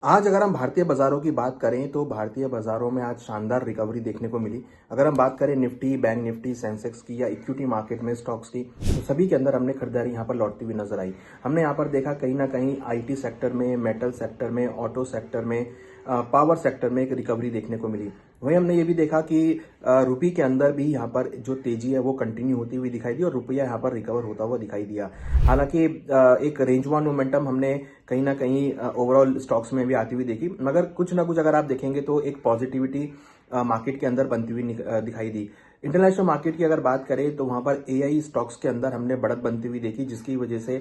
आज अगर हम भारतीय बाजारों की बात करें तो भारतीय बाजारों में आज शानदार रिकवरी देखने को मिली। अगर हम बात करें निफ्टी, बैंक निफ्टी, सेंसेक्स की या इक्विटी मार्केट में स्टॉक्स की, तो सभी के अंदर हमने खरीदारी यहाँ पर लौटती हुई नजर आई। हमने यहाँ पर देखा कहीं ना कहीं आईटी सेक्टर में, मेटल सेक्टर में, ऑटो सेक्टर में, पावर सेक्टर में एक रिकवरी देखने को मिली। वहीं हमने ये भी देखा कि रुपये के अंदर भी यहाँ पर जो तेजी है वो कंटिन्यू होती हुई दिखाई दी और रुपया यहाँ पर रिकवर होता हुआ दिखाई दिया। हालांकि एक रेंज बाउंड मोमेंटम हमने कहीं ना कहीं ओवरऑल स्टॉक्स में भी आती हुई देखी, मगर कुछ ना कुछ अगर आप देखेंगे तो एक पॉजिटिविटी मार्केट के अंदर बनती हुई दिखाई दी। इंटरनेशनल मार्केट की अगर बात करें तो वहां पर एआई स्टॉक्स के अंदर हमने बढ़त बनती हुई देखी, जिसकी वजह से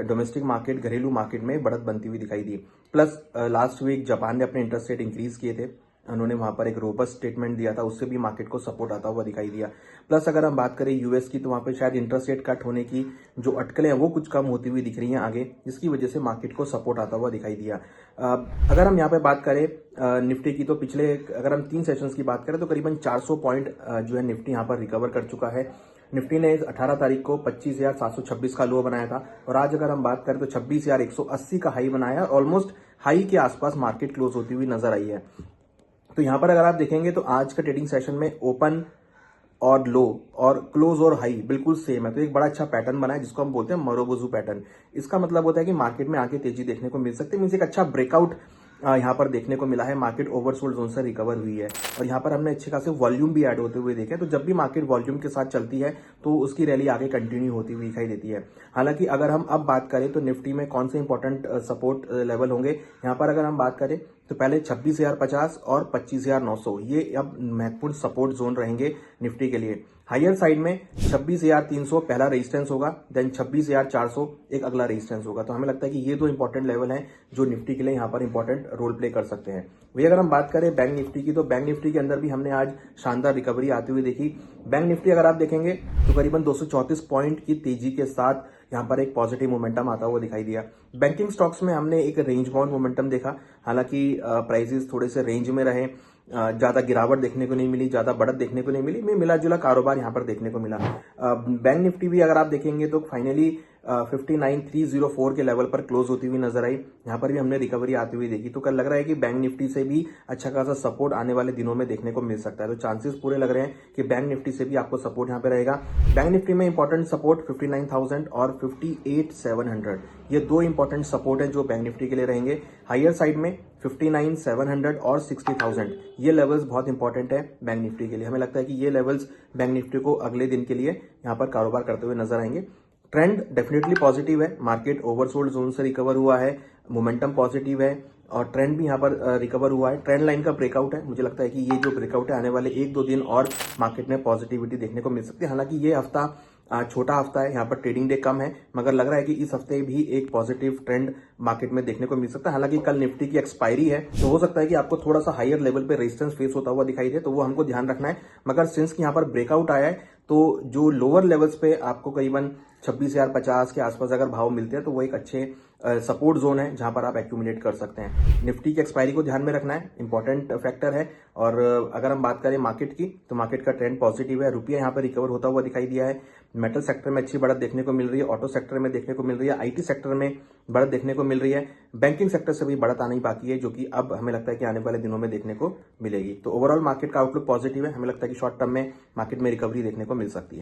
डोमेस्टिक मार्केट, घरेलू मार्केट में बढ़त बनती हुई दिखाई दी। प्लस लास्ट वीक जापान ने अपने इंटरेस्ट रेट इंक्रीज किए थे, उन्होंने वहां पर एक रोबस्ट स्टेटमेंट दिया था, उससे भी मार्केट को सपोर्ट आता हुआ दिखाई दिया। प्लस अगर हम बात करें यूएस की, तो वहां पर शायद इंटरेस्ट रेट कट होने की जो अटकलें हैं वो कुछ कम होती हुई दिख रही हैं आगे, जिसकी वजह से मार्केट को सपोर्ट आता हुआ दिखाई दिया। अगर हम यहाँ पे बात करें निफ्टी की, तो पिछले अगर हम 3 सेशंस की बात करें तो करीबन 400 पॉइंट जो है निफ्टी यहाँ पर रिकवर कर चुका है। निफ्टी ने 18 तारीख को 25,726 का लो बनाया था और आज अगर हम बात करें तो 26,180 का हाई बनाया, ऑलमोस्ट हाई के आसपास मार्केट क्लोज होती हुई नजर आई है। तो यहां पर अगर आप देखेंगे तो आज का ट्रेडिंग सेशन में ओपन और लो और क्लोज और हाई बिल्कुल सेम है, तो एक बड़ा अच्छा पैटर्न बना है जिसको हम बोलते हैं मरोबोजू पैटर्न। इसका मतलब होता है कि मार्केट में आगे तेजी देखने को मिल सकती है, मींस एक अच्छा ब्रेकआउट यहाँ पर देखने को मिला है। मार्केट ओवरसोल्ड जोन से रिकवर हुई है और यहाँ पर हमने अच्छे खासे वॉल्यूम भी ऐड होते हुए देखे। तो जब भी मार्केट वॉल्यूम के साथ चलती है तो उसकी रैली आगे कंटिन्यू होती हुई दिखाई देती है। हालांकि अगर हम अब बात करें तो निफ्टी में कौन से इंपॉर्टेंट सपोर्ट लेवल होंगे, यहाँ पर अगर हम बात करें तो पहले 26,050 और 25,900 ये अब महत्वपूर्ण सपोर्ट जोन रहेंगे निफ्टी के लिए। हायर साइड में 26,300 पहला रेजिस्टेंस होगा, देन 26,400 एक अगला रेजिस्टेंस होगा। तो हमें लगता है कि ये 2 इंपॉर्टेंट लेवल हैं जो निफ्टी के लिए यहाँ पर इंपॉर्टेंट रोल प्ले कर सकते हैं। वही अगर हम बात करें बैंक निफ्टी की, तो बैंक निफ्टी के अंदर भी हमने आज शानदार रिकवरी आती हुई देखी। बैंक निफ्टी अगर आप देखेंगे तो करीबन 234 पॉइंट की तेजी के साथ यहाँ पर एक पॉजिटिव मोमेंटम आता हुआ दिखाई दिया। बैंकिंग स्टॉक्स में हमने एक रेंज बाउंड मोमेंटम देखा, हालांकि प्राइसेस थोड़े से रेंज में रहे, ज्यादा गिरावट देखने को नहीं मिली, ज्यादा बढ़त देखने को नहीं मिली, में मिला जुला कारोबार यहाँ पर देखने को मिला। बैंक निफ्टी भी अगर आप देखेंगे तो फाइनली 59,304 के लेवल पर क्लोज होती हुई नजर आई। यहाँ पर भी हमने रिकवरी आती हुई देखी। तो कल लग रहा है कि बैंक निफ्टी से भी अच्छा खासा सपोर्ट आने वाले दिनों में देखने को मिल सकता है। तो चांसेस पूरे लग रहे हैं कि बैंक निफ्टी से भी आपको सपोर्ट यहाँ पे रहेगा। बैंक निफ्टी में इंपॉर्टेंट सपोर्ट 59,000 और 58,700, ये 2 इंपॉर्टेंट सपोर्ट है जो बैंक निफ्टी के लिए रहेंगे। हायर साइड में 59,700 और 60,000, ये लेवल्स बहुत इंपॉर्टेंट है बैंक निफ्टी के लिए। हमें लगता है कि ये लेवल्स बैंक निफ्टी को अगले दिन के लिए यहाँ पर कारोबार करते हुए नजर आएंगे। ट्रेंड डेफिनेटली पॉजिटिव है, मार्केट ओवरसोल्ड जोन से रिकवर हुआ है, मोमेंटम पॉजिटिव है और ट्रेंड भी यहाँ पर रिकवर हुआ है। ट्रेंड लाइन का ब्रेकआउट है, मुझे लगता है कि ये जो ब्रेकआउट है आने वाले 1-2 दिन और मार्केट में पॉजिटिविटी देखने को मिल सकती है। हालांकि ये हफ्ता छोटा हफ्ता है, यहाँ पर ट्रेडिंग डे कम है, मगर लग रहा है कि इस हफ्ते भी एक पॉजिटिव ट्रेंड मार्केट में देखने को मिल सकता है। हालांकि कल निफ्टी की एक्सपायरी है, तो हो सकता है कि आपको थोड़ा सा हायर लेवल पे रेजिस्टेंस फेस होता हुआ दिखाई दे, तो वो हमको ध्यान रखना है। मगर सिंस यहाँ पर ब्रेकआउट आया है तो जो लोअर लेवल्स पे आपको करीबन 26,050 के आसपास अगर भाव मिलते हैं तो वो एक अच्छे सपोर्ट जोन है जहां पर आप एक्यूमुलेट कर सकते हैं। निफ्टी की एक्सपायरी को ध्यान में रखना है, इंपॉर्टेंट फैक्टर है। और अगर हम बात करें मार्केट की, तो मार्केट का ट्रेंड पॉजिटिव है, रुपया यहाँ पर रिकवर होता हुआ दिखाई दिया है। मेटल सेक्टर में अच्छी बढ़त देखने को मिल रही है, ऑटो सेक्टर में देखने को मिल रही है, आईटी सेक्टर में बढ़त देखने को मिल रही है, बैंकिंग सेक्टर से भी बढ़त आनी बाकी है, जो कि अब हमें लगता है कि आने वाले दिनों में देखने को मिलेगी। तो ओवरऑल मार्केट का आउटलुक पॉजिटिव है, हमें लगता है कि शॉर्ट टर्म में मार्केट में रिकवरी देखने को मिल सकती है।